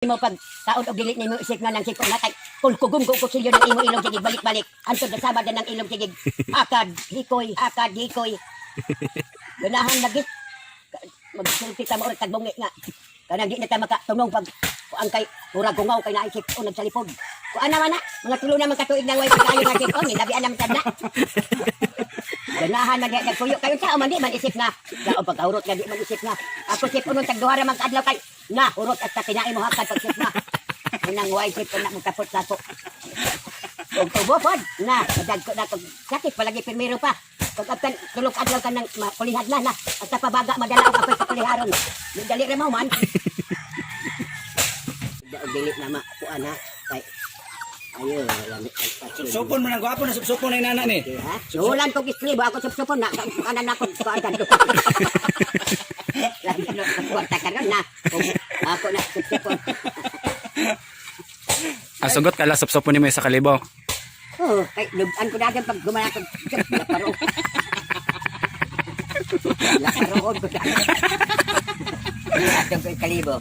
Mo pag kaon og dili nimo isip nga nang sipon natay kulkugong kusilyo ng imo ilong sigig balik-balik antod na sabad na ng ilong sigig akad hikoy ganahan lagi magsulti ta mo og tagbungi nga kanang di na ta makatungong pag ang kay murag gungaw kay naisip o nagsalipod kuan naman na mga tulo na magkatuig na way pagayo nga sipon ni labi anam sad na ganahan na nagpuyo kayo sa man di man isip nga kao pagkahurot nga di man isip nga ako sipon tag duha ra man kadlaw kay na hurot at kinain mo hakad pag sip na nang way sipon na magkapot sa to og tubo pod na kadag ko na kog sakit palagi pirmero pa pag akan tulog adlaw ka nang kulihad na at pabaga madala og apoy pakuliharon di dali ra mo man dili na makuan ha kay ayo lamit Supon mo ng gwapo na supon na inana ni. sulan kog iskribo ako supsupon na kanan ako kuan do lagi no kwarta karon na ako na supsupon Sugot ka la supsupon nimo sa kalibo. oh kay lugan ko dagan pag gumana ko laparo laparo ko dagan kalibo